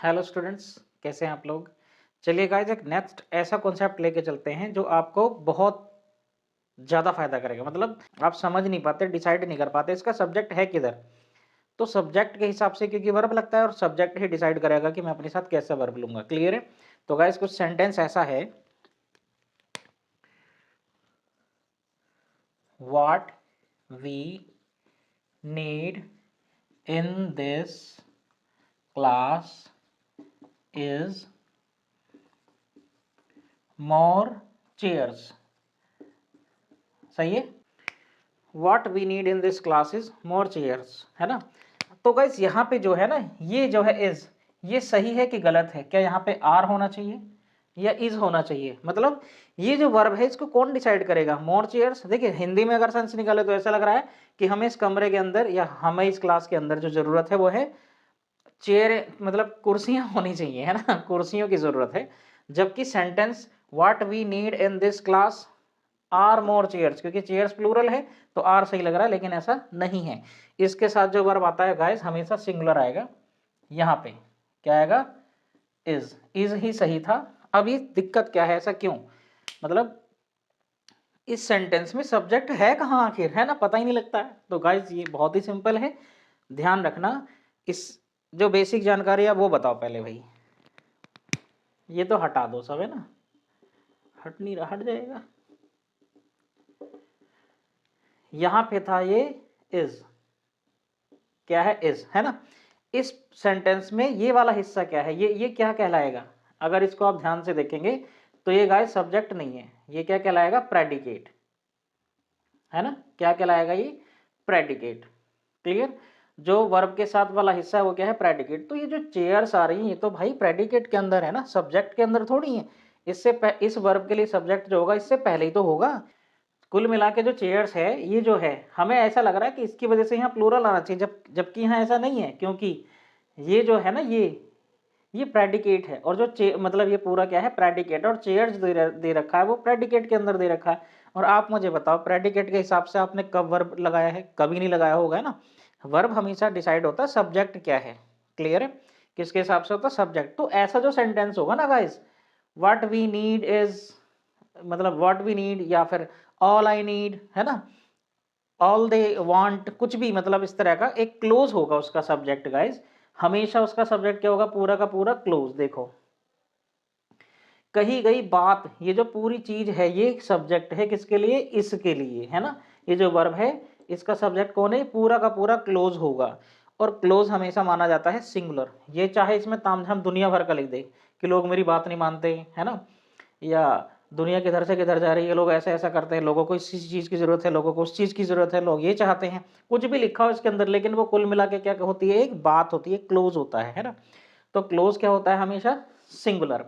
Hello students, कैसे हैं आप लोग। चलिए गाइस, एक नेक्स्ट ऐसा कॉन्सेप्ट लेके चलते हैं जो आपको बहुत ज़्यादा फायदा करेगा। मतलब आप समझ नहीं पाते, डिसाइड नहीं कर पाते इसका सब्जेक्ट है किधर। तो सब्जेक्ट के हिसाब से, क्योंकि वर्ब लगता है और सब्जेक्ट ही डिसाइड करेगा कि मैं अपने साथ कैसे वर्ब लूंगा। क्लियर है। तो गाइस कुछ सेंटेंस ऐसा है, what we need in this class is more chairs. सही है। What we need in this class is more chairs, है ना। तो गाइस यहाँ पे जो है ना, ये जो है इज, ये सही है कि गलत है। क्या यहाँ पे आर होना चाहिए या इज होना चाहिए। मतलब ये जो वर्ब है इसको कौन डिसाइड करेगा। मोर चेयर्स। देखिए हिंदी में अगर सेंस निकाले तो ऐसा लग रहा है कि हमें इस कमरे के अंदर या हमें इस क्लास के अंदर जो जरूरत है वो है चेयर, मतलब कुर्सियां होनी चाहिए, है ना। कुर्सियों की जरूरत है। जबकि sentence what we need in this class are more chairs, क्योंकि चेयर्स प्लूरल है तो आर सही लग रहा है, लेकिन ऐसा नहीं है। इसके साथ जो वर्ब आता है गाइस हमेशा सिंगुलर आएगा। यहाँ पे क्या आएगा, इज ही सही था। अब ये दिक्कत क्या है, ऐसा क्यों। मतलब इस सेंटेंस में सब्जेक्ट है कहाँ आखिर, है ना, पता ही नहीं लगता है। तो गाइस ये बहुत ही सिंपल है, ध्यान रखना। इस जो बेसिक जानकारी है वो बताओ पहले भाई। ये तो हटा दो सब, है ना, हट नहीं रहा, हट जाएगा। यहां पे था ये इज, क्या है, इज, है ना। इस सेंटेंस में ये वाला हिस्सा क्या है, ये क्या कहलाएगा। अगर इसको आप ध्यान से देखेंगे तो ये गाइस सब्जेक्ट नहीं है, ये क्या कहलाएगा, प्रेडिकेट, है ना। क्या कहलाएगा ये, प्रेडिकेट। क्लियर। जो वर्ब के साथ वाला हिस्सा है वो क्या है, प्रेडिकेट। तो ये जो चेयर्स आ रही है ये तो भाई प्रेडिकेट के अंदर है ना, सब्जेक्ट के अंदर थोड़ी है। इस वर्ब के लिए सब्जेक्ट जो होगा इससे पहले ही तो होगा। कुल मिला के जो चेयर्स है, ये जो है हमें ऐसा लग रहा है कि इसकी वजह से यहाँ प्लूरल आना चाहिए, जबकि यहाँ ऐसा नहीं है। क्योंकि ये जो है ना, ये प्रेडिकेट है। और जो मतलब ये पूरा क्या है, प्रेडिकेट। और चेयर्स दे रखा है वो प्रेडिकेट के अंदर दे रखा है। और आप मुझे बताओ प्रेडिकेट के हिसाब से आपने कब वर्ब लगाया है, कभी नहीं लगाया होगा, है ना। वर्ब हमेशा डिसाइड होता है सब्जेक्ट क्या है। क्लियर है। किसके हिसाब से होता है, सब्जेक्ट। तो ऐसा जो सेंटेंस होगा ना guys, what we need is, मतलब व्हाट वी नीड या फिर ऑल आई नीड, है ना, ऑल दे वांट, कुछ भी, मतलब इस तरह का एक क्लोज होगा उसका सब्जेक्ट गाइस। हमेशा उसका सब्जेक्ट क्या होगा, पूरा का पूरा क्लोज। देखो कही गई बात, ये जो पूरी चीज है ये सब्जेक्ट है किसके लिए, इसके लिए, है ना। ये जो वर्ब है इसका सब्जेक्ट कौन है, पूरा का पूरा क्लोज होगा। और क्लोज हमेशा माना जाता है सिंगुलर। ये चाहे इसमें तामझाम दुनिया भर का लिख दे कि लोग मेरी बात नहीं मानते, है ना, या दुनिया किधर से किधर जा रही है, लोग ऐसा ऐसा करते हैं, लोगों को इस चीज की जरूरत है, लोगों को उस चीज की जरूरत है, लोग ये चाहते हैं, कुछ भी लिखा हो इसके अंदर, लेकिन वो कुल मिला के क्या होती है, एक बात होती है, क्लोज होता है ना। तो क्लोज क्या होता है, हमेशा सिंगुलर।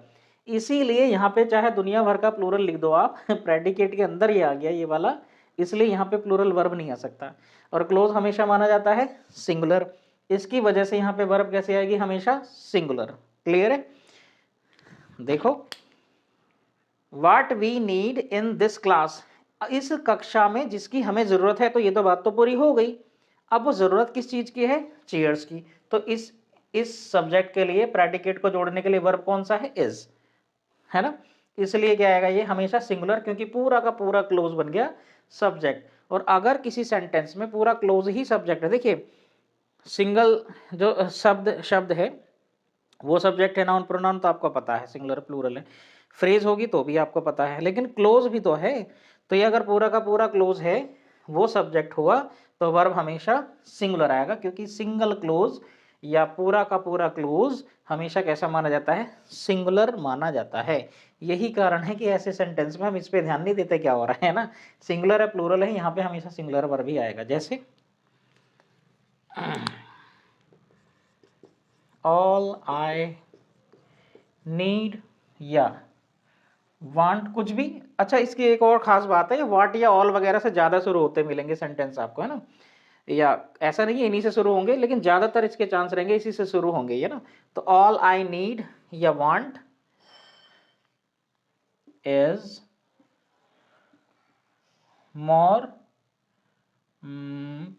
इसीलिए यहाँ पे चाहे दुनिया भर का प्लूरल लिख दो आप प्रेडिकेट के अंदर ही आ गया ये वाला, इसलिए यहाँ पे प्लूरल वर्ब नहीं आ सकता। और क्लोज हमेशा माना जाता है सिंगुलर, इसकी वजह से यहाँ पे वर्ब कैसे आएगी, हमेशा सिंगुलर। क्लियर है। देखो what we need in this class, इस कक्षा में जिसकी हमें जरूरत है, तो ये तो बात तो पूरी हो गई। अब वो जरूरत किस चीज की है, चेयर्स की। तो इस सब्जेक्ट के लिए प्रेडिकेट को जोड़ने के लिए वर्ब कौन सा है, इज, है ना। इसलिए क्या आएगा, ये हमेशा सिंगुलर, क्योंकि पूरा का पूरा क्लोज बन गया सब्जेक्ट। और अगर किसी सेंटेंस में पूरा क्लोज ही सब्जेक्ट है, देखिए सिंगल जो शब्द है वो सब्जेक्ट है, नाउन प्रोनाउन तो आपको पता है, सिंगुलर प्लूरल है। फ्रेज होगी तो भी आपको पता है, लेकिन क्लोज भी तो है। तो ये अगर पूरा का पूरा क्लोज है, वो सब्जेक्ट हुआ, तो वर्ब हमेशा सिंगुलर आएगा, क्योंकि सिंगल क्लोज या पूरा का पूरा क्लोज हमेशा कैसा माना जाता है, सिंगुलर माना जाता है। यही कारण है कि ऐसे सेंटेंस में हम इस पे ध्यान नहीं देते क्या हो रहा है ना, सिंगुलर है प्लूरल है, यहाँ पे हमेशा सिंगुलर वर्ब ही आएगा। जैसे ऑल आई नीड या वांट, कुछ भी। अच्छा इसकी एक और खास बात है, वाट या ऑल वगैरह से ज्यादा शुरू होते मिलेंगे सेंटेंस आपको, है ना। या ऐसा नहीं है इन्हीं से शुरू होंगे, लेकिन ज्यादातर इसके चांस रहेंगे इसी से शुरू होंगे, है ना। तो ऑल आई नीड या want is more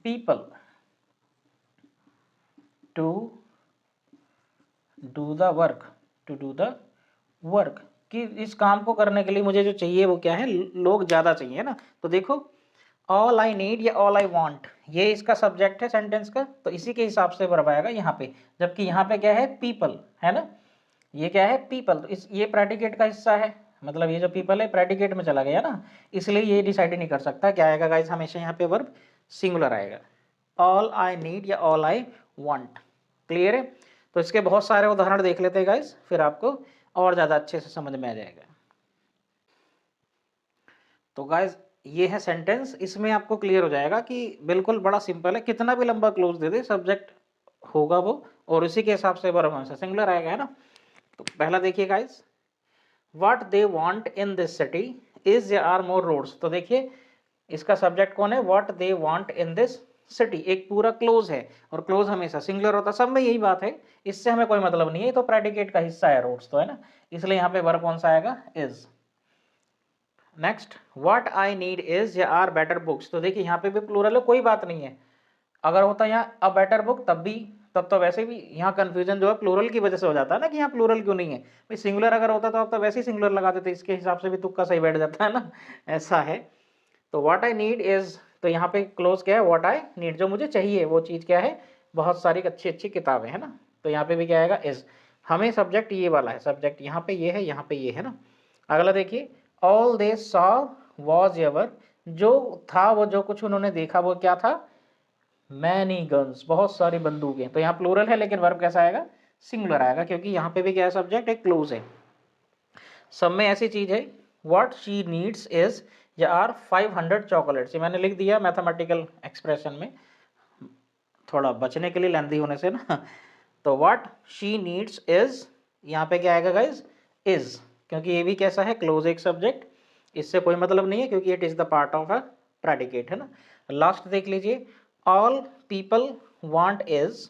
people to do the work, to do the work, कि इस काम को करने के लिए मुझे जो चाहिए वो क्या है, लोग ज़्यादा चाहिए ना। तो देखो ऑल आई नीड या ऑल आई वांट, ये इसका सब्जेक्ट है सेंटेंस का, तो इसी के हिसाब से वर्ब आएगा यहाँ पे। जबकि यहाँ पे क्या है, पीपल है ना, ये क्या है पीपल, तो इस ये प्रेडिकेट का हिस्सा है, मतलब ये जो पीपल है प्रेडिकेट में चला गया ना, इसलिए ये डिसाइड नहीं कर सकता क्या आएगा गाइस, हमेशा यहाँ पे वर्ब सिंगुलर आएगा। ऑल आई नीड या ऑल आई वांट, क्लियर है। तो इसके बहुत सारे उदाहरण देख लेते हैं गाइस, फिर आपको और ज़्यादा अच्छे से समझ में आ जाएगा। तो गाइस ये है सेंटेंस, इसमें आपको क्लियर हो जाएगा कि बिल्कुल बड़ा सिंपल है, कितना भी लंबा क्लोज दे दे सब्जेक्ट होगा वो, और उसी के हिसाब से वर्ब हमेशा सिंगुलर आएगा, है ना। तो पहला देखिए guys, what they want in this city is there are more roads. तो देखिए इसका सब्जेक्ट कौन है, what they want in this city, एक पूरा क्लोज है, और क्लोज हमेशा सिंगुलर होता है, सब में यही बात है, इससे हमें कोई मतलब नहीं है, तो प्रेडिकेट का हिस्सा है रोड्स, तो है ना, इसलिए यहाँ पे वर्ब कौन सा आएगा, is. Next, what I need is या आर बेटर बुक्स। तो देखिए यहाँ पे भी प्लूरल है, कोई बात नहीं है, अगर होता यहाँ अ बेटर बुक तब भी, तब तो वैसे भी यहाँ कंफ्यूजन जो है प्लूरल की वजह से हो जाता है ना, कि यहाँ प्लूरल क्यों नहीं है भाई, सिंगुलर अगर होता तो आप तो वैसे ही सिंगुलर लगा देते, इसके हिसाब से भी तुक्का सही बैठ जाता है ना, ऐसा है। तो व्हाट आई नीड इज, तो यहाँ पे क्लोज क्या है, व्हाट आई नीड, जो मुझे चाहिए वो चीज़ क्या है, बहुत सारी अच्छी अच्छी किताबें, है ना, तो यहाँ पे भी क्या आएगा, इज। हमें सब्जेक्ट ये वाला है, सब्जेक्ट यहाँ पे ये है, यहाँ पे ये है ना। अगला देखिए, all they saw was ever, जो था वो, जो कुछ उन्होंने देखा वो क्या था, मैनी गन्स, बहुत सारी बंदूकें। तो यहाँ प्लूरल है लेकिन वर्ब कैसा आएगा, सिंगुलर आएगा, क्योंकि यहाँ पे भी क्या है, सब्जेक्ट एक क्लोज है। सब में ऐसी चीज है, व्हाट शी नीड्स इज या आर 500 चॉकलेट्स, ये मैंने लिख दिया मैथमेटिकल एक्सप्रेशन में, थोड़ा बचने के लिए लेंदी होने से ना। तो व्हाट शी नीड्स इज, यहाँ पे क्या आएगा गाइज, इज, क्योंकि ये भी कैसा है, क्लोज एक सब्जेक्ट, इससे कोई मतलब नहीं है, क्योंकि it is the part of a predicate, है ना। लास्ट देख लीजिए, ऑल पीपल वांट इज,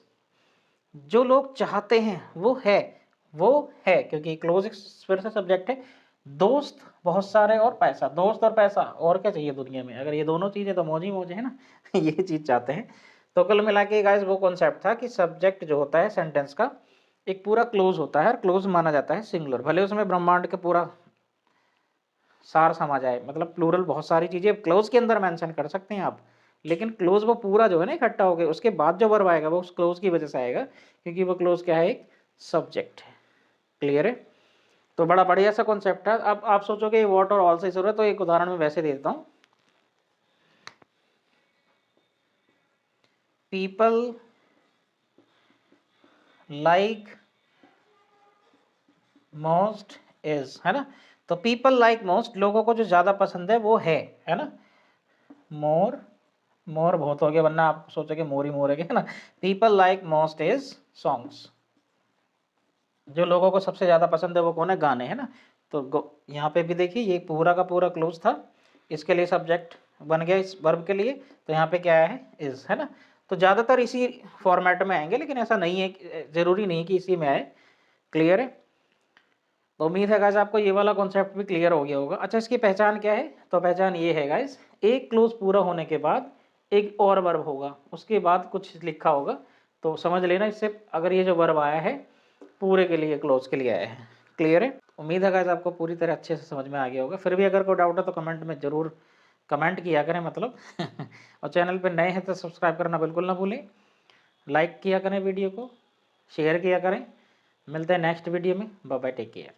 जो लोग चाहते हैं वो है, क्योंकि क्लोज एक फिर से सब्जेक्ट है। दोस्त बहुत सारे और पैसा, दोस्त और पैसा, और क्या चाहिए दुनिया में, अगर ये दोनों चीजें तो मौज ही मौज है ना। ये चीज चाहते हैं। तो कुल मिला के गाइस वो कॉन्सेप्ट था कि सब्जेक्ट जो होता है सेंटेंस का एक पूरा क्लोज होता है, और क्लोज माना जाता है सिंगुलर, भले उसमें ब्रह्मांड का पूरा सार समा जाए, मतलब प्लूरल बहुत सारी चीजें क्लोज के अंदर मेंशन कर सकते हैं आप, लेकिन क्लोज वो पूरा जो है ना इकट्ठा हो गया, उसके बाद जो वर्ब आएगा वो उस क्लोज की वजह से आएगा, क्योंकि वो क्लोज क्या है, एक सब्जेक्ट है, क्लियर है। तो बड़ा बढ़िया सा कॉन्सेप्ट है। अब आप सोचोगे व्हाट और ऑल से जरूरत, तो एक उदाहरण में वैसे दे देता हूँ, पीपल लाइक मोस्ट इज, है ना, तो पीपल लाइक मोस्ट, लोगों को जो ज्यादा पसंद है वो है ना, मोर, मोर बहुत हो गया, वरना आप सोचोगे मोर ही मोर है ना। People like most is songs, जो लोगों को सबसे ज्यादा पसंद है वो कौन है, गाने, है ना। तो यहाँ पे भी देखिए ये पूरा का पूरा क्लोज था, इसके लिए सब्जेक्ट बन गया इस वर्ब के लिए, तो यहाँ पे क्या आया है, इज, है ना। तो ज्यादातर इसी फॉर्मेट में आएंगे, लेकिन ऐसा नहीं है, जरूरी नहीं कि इसी में आए, क्लियर है। तो उम्मीद है गाइस आपको ये वाला कॉन्सेप्ट भी क्लियर हो गया होगा। अच्छा, इसकी पहचान क्या है, तो पहचान ये है गाइस, एक क्लोज पूरा होने के बाद एक और वर्ब होगा, उसके बाद कुछ लिखा होगा, तो समझ लेना इससे, अगर ये जो वर्ब आया है पूरे के लिए, क्लोज के लिए आया है, क्लियर है। उम्मीद है गाइस आपको पूरी तरह अच्छे से समझ में आ गया होगा। फिर भी अगर कोई डाउट है तो कमेंट में जरूर कमेंट किया करें, मतलब और चैनल पर नए हैं तो सब्सक्राइब करना बिल्कुल ना भूलें, लाइक किया करें वीडियो को, शेयर किया करें। मिलते हैं नेक्स्ट वीडियो में, बाय बाय, टेक केयर।